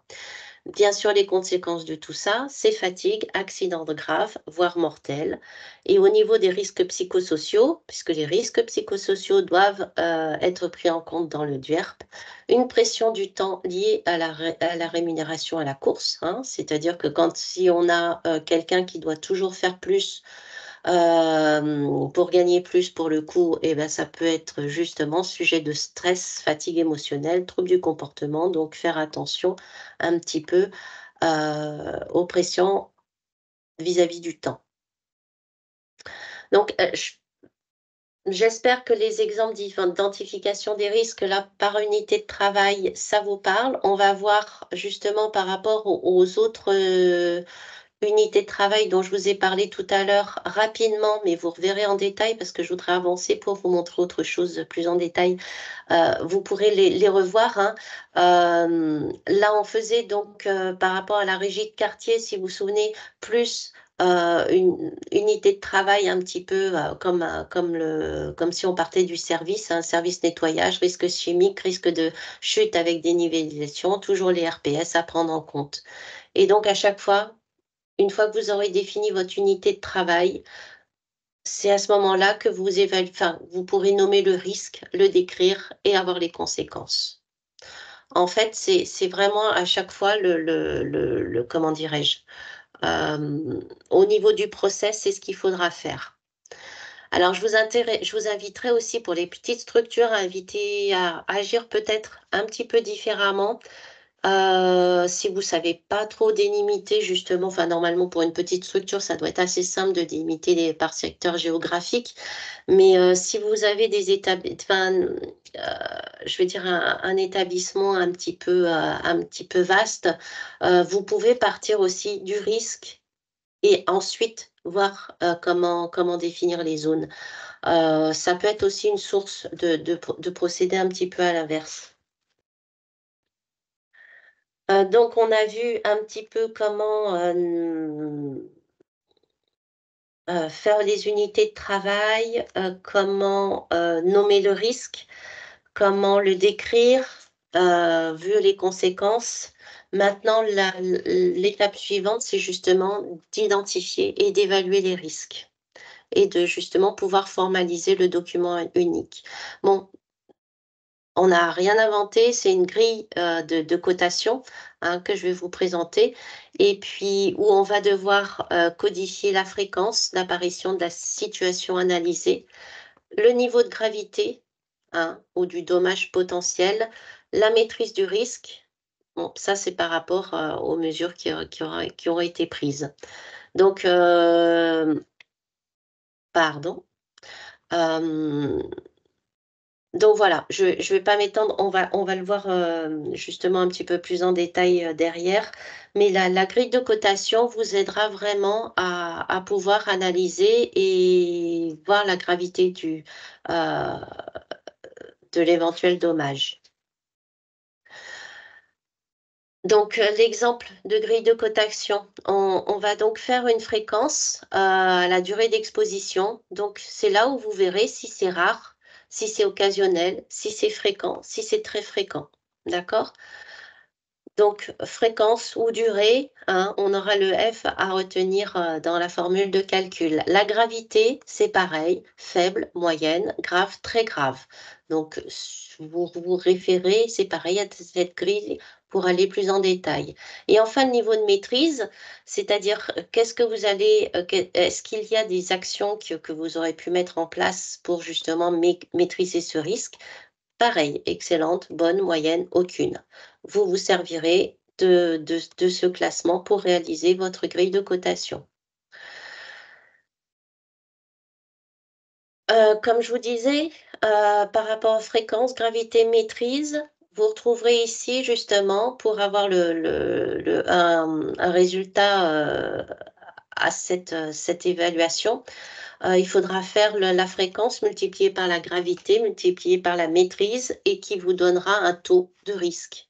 Bien sûr, les conséquences de tout ça, c'est fatigue, accidents graves, voire mortels. Et au niveau des risques psychosociaux, puisque les risques psychosociaux doivent être pris en compte dans le DUERP, une pression du temps liée à la rémunération à la course, hein, c'est-à-dire que si on a quelqu'un qui doit toujours faire plus pour gagner plus pour le coup, et ben, ça peut être justement sujet de stress, fatigue émotionnelle, troubles du comportement, donc faire attention un petit peu, aux pressions vis-à-vis du temps. Donc, j'espère que les exemples d'identification des risques là, par unité de travail, ça vous parle. On va voir justement par rapport aux autres, unité de travail dont je vous ai parlé tout à l'heure rapidement, mais vous reverrez en détail parce que je voudrais avancer pour vous montrer autre chose plus en détail. Vous pourrez les revoir, hein. Là, on faisait donc, par rapport à la régie de quartier, si vous vous souvenez, plus une unité de travail un petit peu, comme si on partait du service, un service nettoyage, risque chimique, risque de chute avec dénivellation, toujours les RPS à prendre en compte. Et donc à chaque fois, une fois que vous aurez défini votre unité de travail, c'est à ce moment-là que vous pourrez nommer le risque, le décrire et avoir les conséquences. En fait, c'est vraiment à chaque fois le comment dirais-je? Au niveau du process, c'est ce qu'il faudra faire. Alors je vous inviterai aussi pour les petites structures à inviter à agir peut-être un petit peu différemment. Si vous savez pas trop délimiter justement, enfin normalement pour une petite structure, ça doit être assez simple de délimiter les par secteur géographique. Mais, si vous avez des je veux dire un établissement un petit peu vaste, vous pouvez partir aussi du risque et ensuite voir, comment définir les zones. Ça peut être aussi une source de procéder un petit peu à l'inverse. Donc on a vu un petit peu comment, faire les unités de travail, comment, nommer le risque, comment le décrire, vu les conséquences. Maintenant l'étape suivante, c'est justement d'identifier et d'évaluer les risques et de justement pouvoir formaliser le document unique. Bon, on n'a rien inventé, c'est une grille, de cotation, hein, que je vais vous présenter et puis où on va devoir, codifier la fréquence d'apparition de la situation analysée, le niveau de gravité, hein, ou du dommage potentiel, la maîtrise du risque. Bon, ça, c'est par rapport, aux mesures qui auraient été prises. Donc, pardon, hem donc voilà, je vais pas m'étendre, on va le voir, justement un petit peu plus en détail, derrière. Mais la grille de cotation vous aidera vraiment à pouvoir analyser et voir la gravité de l'éventuel dommage. Donc, l'exemple de grille de cotation, on va donc faire une fréquence, la durée d'exposition. Donc c'est là où vous verrez si c'est rare, si c'est occasionnel, si c'est fréquent, si c'est très fréquent. D'accord? Donc fréquence ou durée, hein, on aura le F à retenir, dans la formule de calcul. La gravité, c'est pareil, faible, moyenne, grave, très grave. Donc vous vous référez, c'est pareil à cette grille pour aller plus en détail. Et enfin, le niveau de maîtrise, c'est-à-dire, qu'est-ce que vous allez, est-ce qu'il y a des actions que vous aurez pu mettre en place pour justement maîtriser ce risque? Pareil, excellente, bonne, moyenne, aucune. Vous vous servirez de ce classement pour réaliser votre grille de cotation. Comme je vous disais, par rapport aux fréquences, gravité, maîtrise, vous retrouverez ici justement pour avoir un résultat, à cette évaluation, il faudra faire la fréquence multipliée par la gravité, multipliée par la maîtrise et qui vous donnera un taux de risque.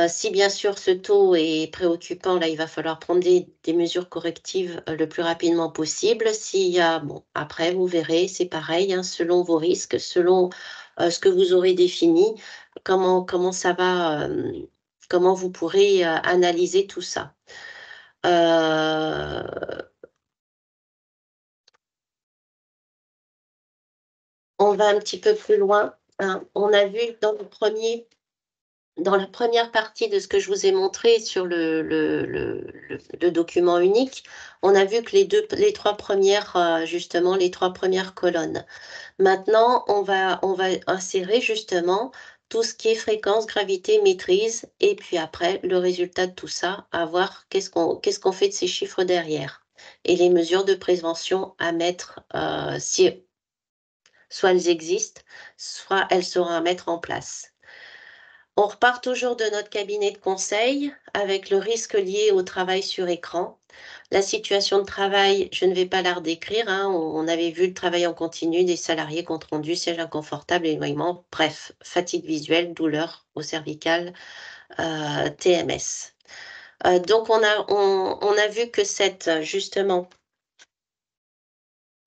Si bien sûr ce taux est préoccupant, là, il va falloir prendre des mesures correctives, le plus rapidement possible. S'il y a bon, après vous verrez, c'est pareil, hein, selon vos risques, selon, ce que vous aurez défini, comment ça va, comment vous pourrez, analyser tout ça. Heu, on va un petit peu plus loin, hein. On a vu dans la première partie de ce que je vous ai montré sur le document unique, on a vu que les 3 premières, justement, les 3 premières colonnes. Maintenant, on va insérer justement tout ce qui est fréquence, gravité, maîtrise et puis après le résultat de tout ça, à voir qu'est-ce qu'on fait de ces chiffres derrière et les mesures de prévention à mettre, si soit elles existent, soit elles seront à mettre en place. On repart toujours de notre cabinet de conseil avec le risque lié au travail sur écran. La situation de travail, je ne vais pas la redécrire, hein, on avait vu le travail en continu des salariés, compte rendu, siège inconfortable, éloignement, bref, fatigue visuelle, douleur au cervical, TMS. Donc on a vu que justement,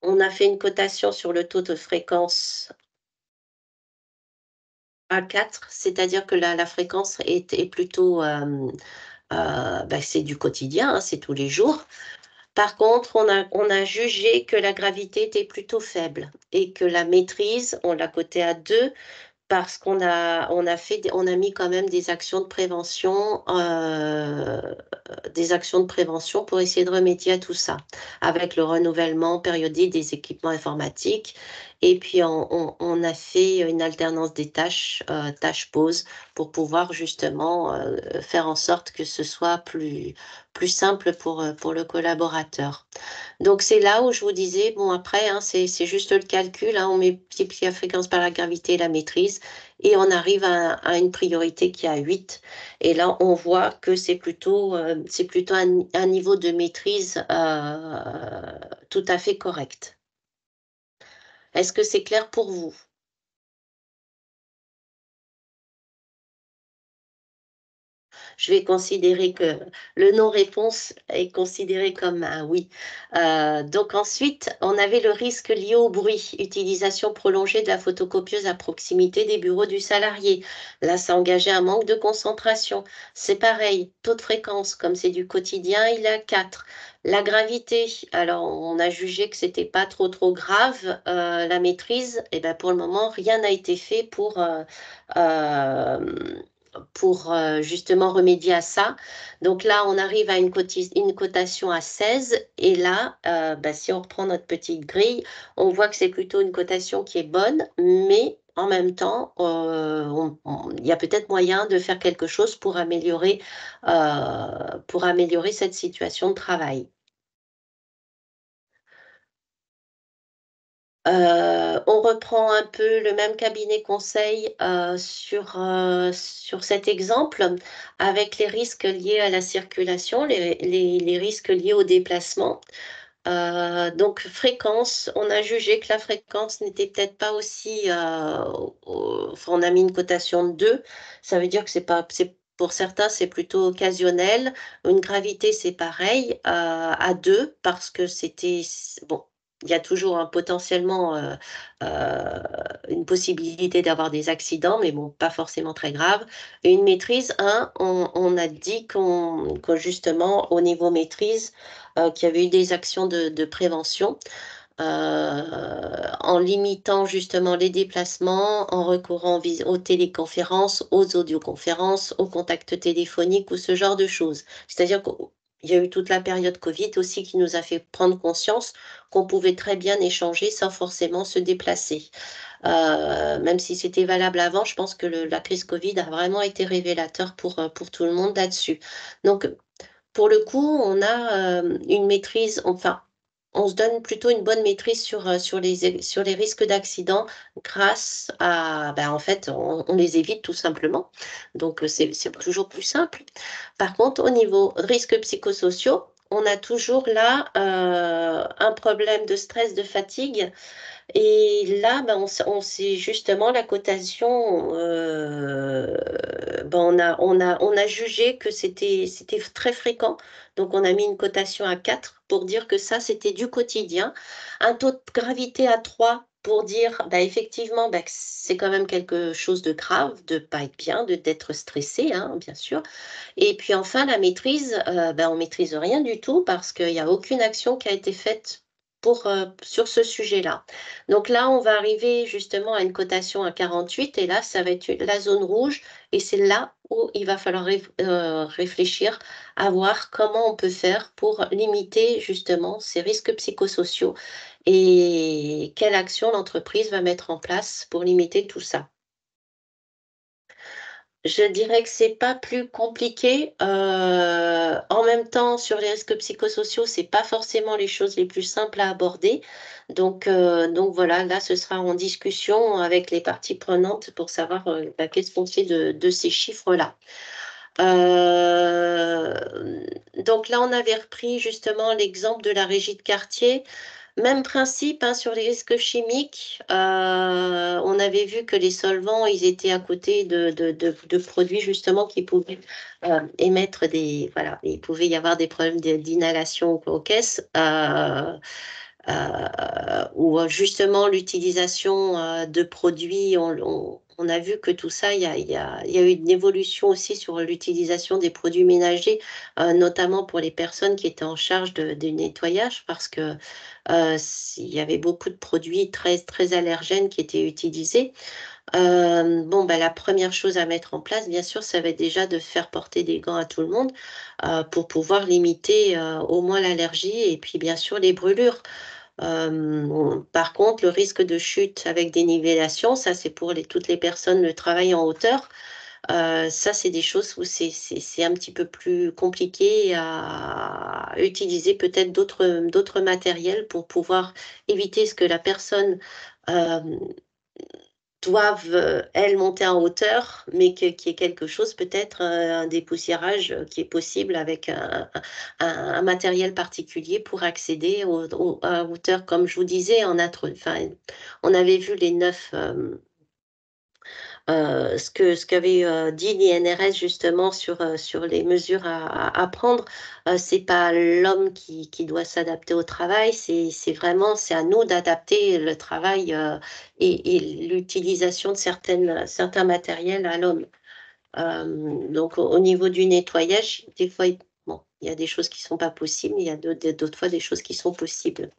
on a fait une cotation sur le taux de fréquence à 4, c'est-à-dire que la fréquence est plutôt, bah, c'est du quotidien, hein, c'est tous les jours. Par contre, on a jugé que la gravité était plutôt faible et que la maîtrise, on l'a cotée à 2 parce on a mis quand même des actions de prévention pour essayer de remédier à tout ça, avec le renouvellement périodique des équipements informatiques. Et puis, on a fait une alternance des tâches, tâches-pauses, pour pouvoir justement faire en sorte que ce soit plus simple pour le collaborateur. Donc c'est là où je vous disais, bon après, hein, c'est juste le calcul, hein, on multiplie la fréquence par la gravité et la maîtrise, et on arrive à une priorité qui est à 8. Et là, on voit que c'est plutôt un niveau de maîtrise tout à fait correct. Est-ce que c'est clair pour vous? Je vais considérer que le non-réponse est considéré comme un oui. Donc ensuite, on avait le risque lié au bruit, utilisation prolongée de la photocopieuse à proximité des bureaux du salarié. Là, ça engageait un manque de concentration. C'est pareil, taux de fréquence, comme c'est du quotidien, il est à 4. La gravité, alors on a jugé que c'était pas trop grave. La maîtrise, eh ben pour le moment, rien n'a été fait euh, pour justement remédier à ça. Donc là, on arrive à une cotation à 16. Et là, bah, si on reprend notre petite grille, on voit que c'est plutôt une cotation qui est bonne, mais en même temps, il y a peut-être moyen de faire quelque chose pour améliorer cette situation de travail. On reprend un peu le même cabinet conseil, sur cet exemple, avec les risques liés à la circulation, les risques liés au déplacement. Donc fréquence, on a jugé que la fréquence n'était peut-être pas aussi, enfin on a mis une cotation de 2. Ça veut dire que c'est pour certains, c'est plutôt occasionnel. Une gravité, c'est pareil, à 2 parce que bon, il y a toujours, potentiellement, heu, une possibilité d'avoir des accidents, mais bon, pas forcément très grave. Et une maîtrise, 1, on a dit que justement au niveau maîtrise, qu'il y avait eu des actions de prévention, en limitant justement les déplacements, en recourant aux téléconférences, aux audioconférences, aux contacts téléphoniques ou ce genre de choses. C'est-à-dire qu'il y a eu toute la période Covid aussi qui nous a fait prendre conscience qu'on pouvait très bien échanger sans forcément se déplacer. Même si c'était valable avant, je pense que la crise Covid a vraiment été révélateur pour tout le monde là-dessus. Donc pour le coup, on a, une maîtrise, enfin, on se donne plutôt une bonne maîtrise sur les risques d'accident grâce à, ben, en fait, on les évite tout simplement. Donc, c'est toujours plus simple. Par contre, au niveau risques psychosociaux, on a toujours là, un problème de stress, de fatigue, et là, ben, on s'est justement la cotation, ben, on a jugé que c'était très fréquent, donc on a mis une cotation à 4 pour dire que ça, c'était du quotidien. Un taux de gravité à 3 pour dire, bah, effectivement, bah, que c'est quand même quelque chose de grave, de pas être bien, d'être stressé, hein, bien sûr. Et puis enfin la maîtrise, on maîtrise rien du tout parce qu'il y a aucune action qui a été faite sur ce sujet-là. Donc là, on va arriver justement à une cotation à 48, et là, ça va être la zone rouge, et c'est là où il va falloir réfléchir à voir comment on peut faire pour limiter justement ces risques psychosociaux et quelle action l'entreprise va mettre en place pour limiter tout ça. Je dirais que c'est pas plus compliqué. En même temps, sur les risques psychosociaux, c'est pas forcément les choses les plus simples à aborder. Donc voilà, là, ce sera en discussion avec les parties prenantes pour savoir, bah, qu'est-ce qu'on fait de ces chiffres-là. Donc là, on avait repris justement l'exemple de la régie de quartier. Même principe, hein, sur les risques chimiques. On avait vu que les solvants, ils étaient à côté de produits justement qui pouvaient, émettre des voilà, il pouvait y avoir des problèmes d'inhalation aux caisses, ou justement l'utilisation, de produits, on a vu que tout ça, il y a eu une évolution aussi sur l'utilisation des produits ménagers, notamment pour les personnes qui étaient en charge du nettoyage parce que, il y avait beaucoup de produits très très allergènes qui étaient utilisés. Bon, bah, la première chose à mettre en place, bien sûr, ça va être déjà de faire porter des gants à tout le monde, pour pouvoir limiter, au moins l'allergie et puis bien sûr les brûlures. Par contre, le risque de chute avec des nivellations, ça c'est pour toutes les personnes, le travail en hauteur. Ça, c'est des choses où c'est un petit peu plus compliqué à utiliser peut-être d'autres matériels pour pouvoir éviter ce que la personne, hem, doive, elles, monter en hauteur, mais qu'il y ait quelque chose peut-être, un dépoussiérage, qui est possible avec un matériel particulier pour accéder à hauteur. Comme je vous disais enfin, on avait vu les 9. Ce qu'avait, dit l'INRS justement sur les mesures à prendre, c'est pas l'homme qui doit s'adapter au travail, c'est vraiment c'est à nous d'adapter le travail, et l'utilisation de certains matériels à l'homme. Donc au niveau du nettoyage, des fois, bon, il y a des choses qui sont pas possibles, il y a d'autres fois des choses qui sont possibles.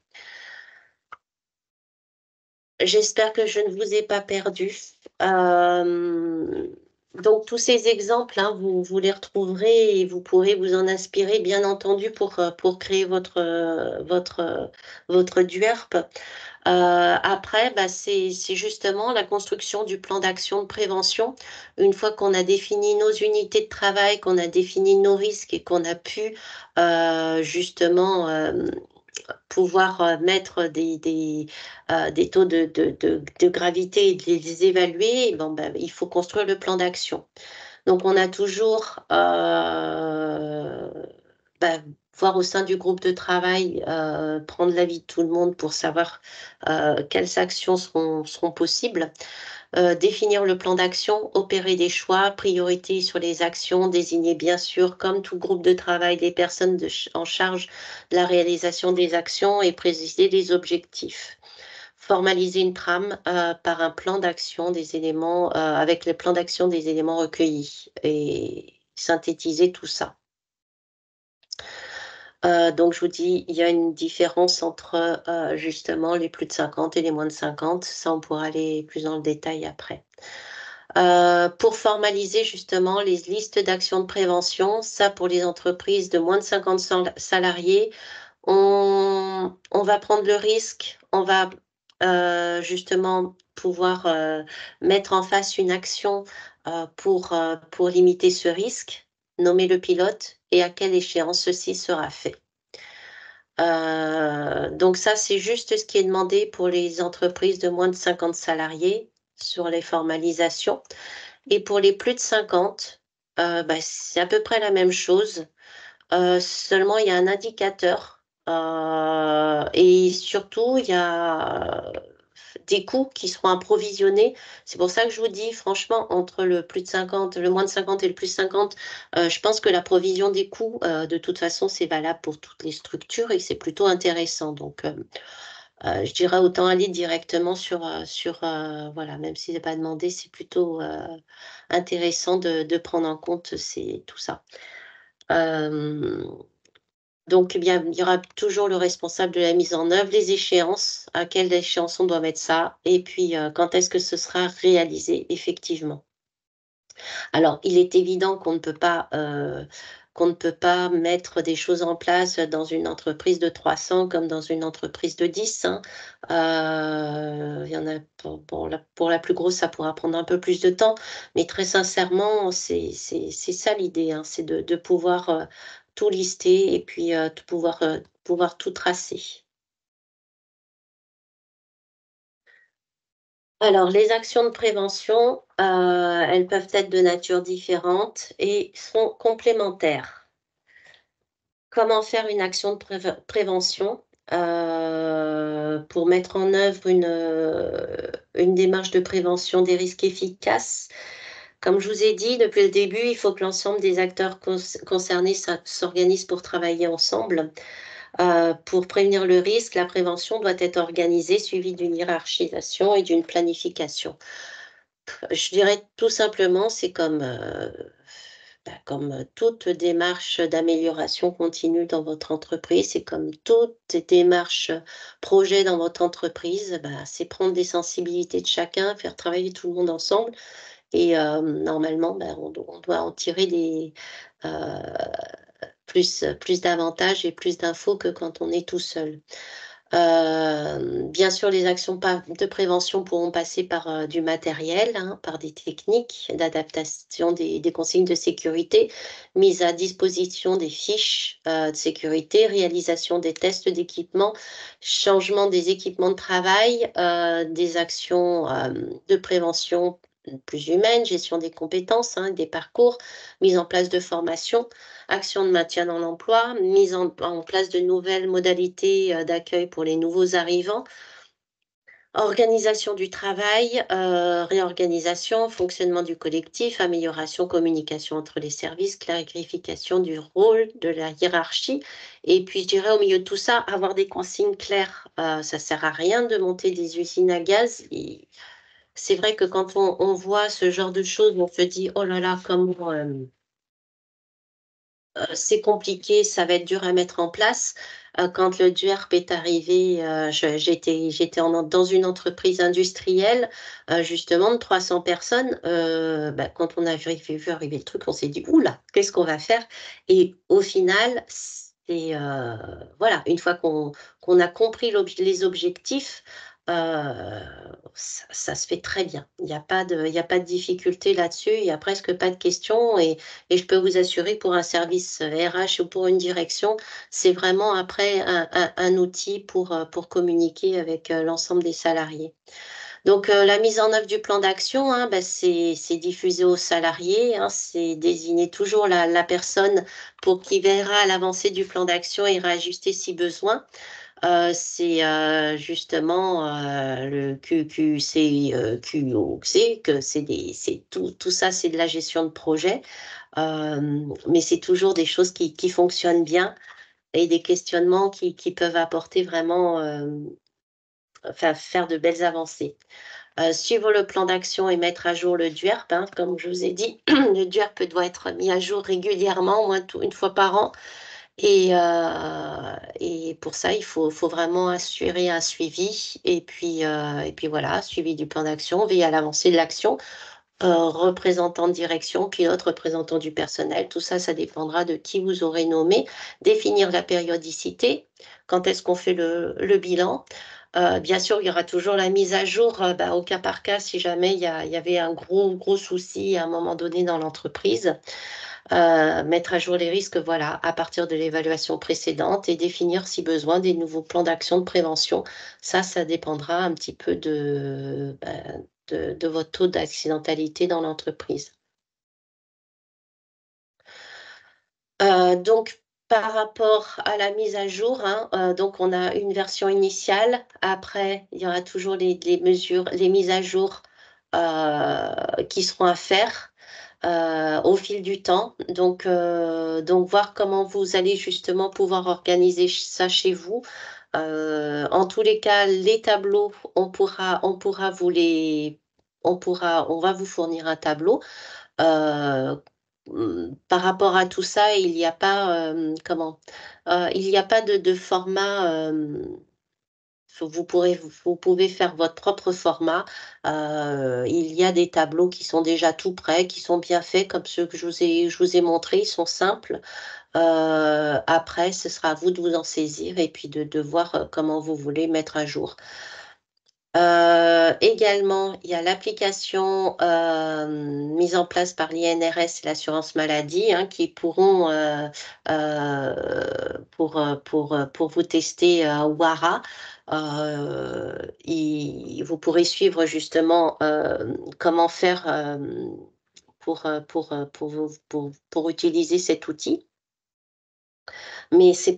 J'espère que je ne vous ai pas perdu. Hem, donc tous ces exemples, hein, vous les retrouverez et vous pourrez vous en inspirer, bien entendu, pour créer votre DUERP. Après, bah, c'est justement la construction du plan d'action de prévention. Une fois qu'on a défini nos unités de travail, qu'on a défini nos risques et qu'on a pu, justement, pouvoir, mettre des taux de gravité et de les évaluer, bon, bah, il faut construire le plan d'action. Donc on a toujours, bah, voir au sein du groupe de travail, prendre l'avis de tout le monde pour savoir, quelles actions seront possibles. Définir le plan d'action, opérer des choix, priorité sur les actions, désigner bien sûr, comme tout groupe de travail, les personnes en charge de la réalisation des actions et préciser les objectifs. Formaliser une trame, par un plan d'action des éléments, avec le plan d'action des éléments recueillis et synthétiser tout ça. Donc je vous dis, il y a une différence entre, justement les plus de 50 et les moins de 50. Ça, on pourra aller plus dans le détail après. Pour formaliser justement les listes d'actions de prévention, ça pour les entreprises de moins de 50 salariés, on va prendre le risque, on va, justement pouvoir, mettre en face une action, pour limiter ce risque, nommer le pilote et à quelle échéance ceci sera fait. Donc ça, c'est juste ce qui est demandé pour les entreprises de moins de 50 salariés sur les formalisations. Et pour les plus de 50, bah, c'est à peu près la même chose, seulement il y a un indicateur, et surtout il y a des coûts qui seront approvisionnés. C'est pour ça que je vous dis franchement entre le plus de 50, le moins de 50 et le plus de 50, je pense que la provision des coûts, de toute façon, c'est valable pour toutes les structures et c'est plutôt intéressant donc je dirais autant aller directement sur, voilà, même si c'est pas demandé, c'est plutôt, intéressant de prendre en compte tout ça. Hem, donc eh bien, il y aura toujours le responsable de la mise en œuvre, les échéances, à quelle échéance on doit mettre ça et puis, quand est-ce que ce sera réalisé effectivement. Alors, il est évident qu'on ne peut pas mettre des choses en place dans une entreprise de 300 comme dans une entreprise de 10, hein. Il y en a pour la plus grosse, ça pourra prendre un peu plus de temps, mais très sincèrement, c'est ça l'idée, hein, c'est de pouvoir, tout lister et puis, de pouvoir tout tracer. Alors, les actions de prévention, elles peuvent être de nature différente et sont complémentaires. Comment faire une action de prévention? pour mettre en œuvre une démarche de prévention des risques efficace. Comme je vous ai dit depuis le début, il faut que l'ensemble des acteurs concernés s'organisent pour travailler ensemble. Pour prévenir le risque, la prévention doit être organisée, suivie d'une hiérarchisation et d'une planification. Je dirais tout simplement, c'est comme, comme toute démarche d'amélioration continue dans votre entreprise, c'est comme toute démarche, projet dans votre entreprise, bah, c'est prendre des sensibilités de chacun, faire travailler tout le monde ensemble et normalement, bah, on doit en tirer heu, plus d'avantages et plus d'infos que quand on est tout seul. Bien sûr, les actions de prévention pourront passer par, du matériel, hein, par des techniques d'adaptation des consignes de sécurité, mise à disposition des fiches, de sécurité, réalisation des tests d'équipement, changement des équipements de travail, des actions, de prévention plus humaines, gestion des compétences, hein, des parcours, mise en place de formations, actions de maintien dans l'emploi, mise en place de nouvelles modalités, d'accueil pour les nouveaux arrivants, organisation du travail, réorganisation, fonctionnement du collectif, amélioration, communication entre les services, clarification du rôle, de la hiérarchie et puis je dirais au milieu de tout ça, avoir des consignes claires. Ça sert à rien de monter des usines à gaz et c'est vrai que quand on voit ce genre de choses, on se dit: «Oh là là, comment, c'est compliqué, ça va être dur à mettre en place. Quand le DUERP est arrivé, j'étais dans une entreprise industrielle, justement de 300 personnes, bah, quand on a vu arriver le truc, on s'est dit: «Ouh là, qu'est-ce qu'on va faire?» et au final, c'est, voilà, une fois qu'on a compris les objectifs, ça se fait très bien. Il y a pas de difficulté là-dessus, il y a presque pas de questions et je peux vous assurer pour un service, RH ou pour une direction, c'est vraiment après un outil pour communiquer avec, l'ensemble des salariés. Donc, la mise en œuvre du plan d'action, hein, bah, c'est diffusé aux salariés, hein, c'est désigner toujours la personne pour qui verra l'avancée du plan d'action et réajuster si besoin. C'est, justement, le QQC, QOC, que c'est tout ça, c'est de la gestion de projet. Mais c'est toujours des choses qui fonctionnent bien et des questionnements qui peuvent apporter vraiment, enfin faire de belles avancées. Suivre le plan d'action et mettre à jour le DUERP, hein, comme je vous ai dit, le DUERP doit être mis à jour régulièrement, au moins une fois par an et pour ça, il faut vraiment assurer un suivi et puis voilà, suivi du plan d'action, veiller à l'avancée de l'action. Représentant de direction, pilote, représentant du personnel, tout ça, ça dépendra de qui vous aurez nommé. Définir la périodicité, quand est-ce qu'on fait le bilan. Bien sûr, il y aura toujours la mise à jour, bah, au cas par cas si jamais il y avait un gros souci à un moment donné dans l'entreprise. Mettre à jour les risques, voilà, à partir de l'évaluation précédente et définir si besoin des nouveaux plans d'action de prévention. Ça dépendra un petit peu de votre taux d'accidentalité dans l'entreprise. Donc par rapport à la mise à jour, hein, donc on a une version initiale. Après, il y aura toujours les mesures, les mises à jour, qui seront à faire, au fil du temps. Donc voir comment vous allez justement pouvoir organiser ça chez vous. En tous les cas, les tableaux, on pourra vous les on va vous fournir un tableau. Heu, Par rapport à tout ça, il n'y a pas, il y a pas de format, vous pouvez faire votre propre format. Il y a des tableaux qui sont déjà tout prêts, qui sont bien faits comme ceux que je vous ai montrés, ils sont simples. Après ce sera à vous de vous en saisir et puis de voir, comment vous voulez mettre à jour. Également, il y a l'application, mise en place par l'INRS et l'assurance maladie, hein, qui pourront, pour vous tester, Wara. Vous pourrez suivre justement, comment faire, pour utiliser cet outil. Mais c'est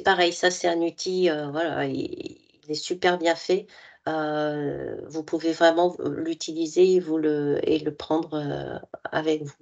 pareil, ça c'est un outil, voilà, il est super bien fait. Vous pouvez vraiment l'utiliser et le prendre, avec vous.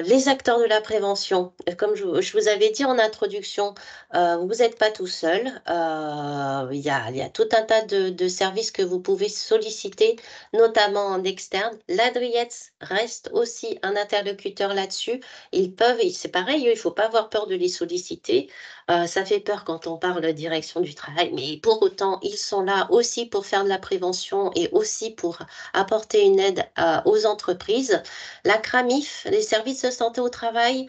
Les acteurs de la prévention, comme je vous avais dit en introduction, vous êtes pas tout seul. Il y a tout un tas de services que vous pouvez solliciter, notamment en externe. L'Adriettes reste aussi un interlocuteur là-dessus. Ils peuvent et c'est pareil, eux, il faut pas avoir peur de les solliciter. Ça fait peur quand on parle de direction du travail, mais pour autant, ils sont là aussi pour faire de la prévention et aussi pour apporter une aide, aux entreprises. La CRAMIF, les services de santé au travail,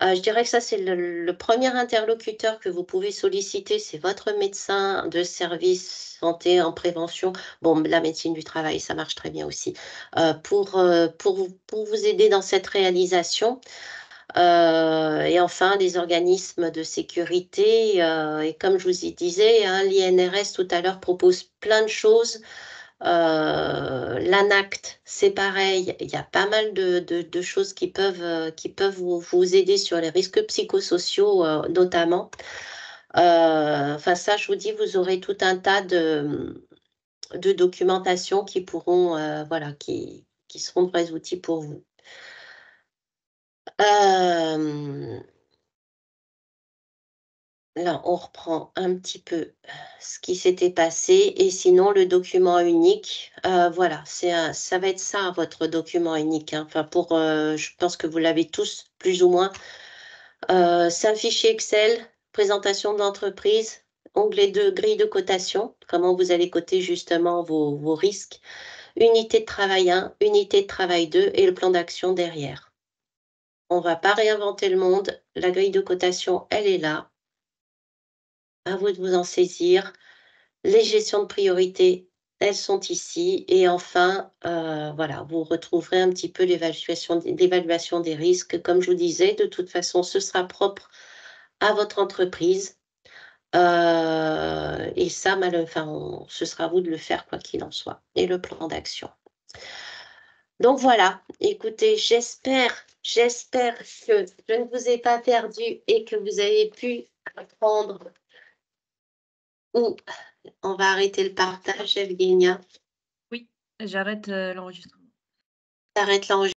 je dirais que ça, c'est le 1er interlocuteur que vous pouvez solliciter, c'est votre médecin de service santé en prévention. Bon, la médecine du travail, ça marche très bien aussi, pour vous aider dans cette réalisation. Et enfin, les organismes de sécurité, et comme je vous y disais, hein, l'INRS tout à l'heure propose plein de choses. L'ANACT, c'est pareil, il y a pas mal de choses qui peuvent vous aider sur les risques psychosociaux, notamment. Enfin ça, je vous dis, vous aurez tout un tas de documentation qui pourront, voilà, qui seront de vrais outils pour vous. Hem Là, on reprend un petit peu, ce qui s'était passé et sinon le document unique, voilà, ça va être ça votre document unique, hein. Enfin je pense que vous l'avez tous plus ou moins. C'est un fichier Excel, présentation de l'entreprise, onglet de grille de cotation, comment vous allez coter justement vos risques, unité de travail 1, unité de travail 2 et le plan d'action derrière. On va pas réinventer le monde, la grille de cotation, elle est là, à vous de vous en saisir. Les gestions de priorité, elles sont ici et enfin, voilà, vous retrouverez un petit peu l'évaluation des risques. Comme je vous disais, de toute façon, ce sera propre à votre entreprise, et ça enfin, ce sera à vous de le faire quoi qu'il en soit et le plan d'action. Donc voilà, écoutez, j'espère que je ne vous ai pas perdu et que vous avez pu apprendre ou on va arrêter le partage, Evgenia. Oui, j'arrête, l'enregistrement. Tu l'enregistrement.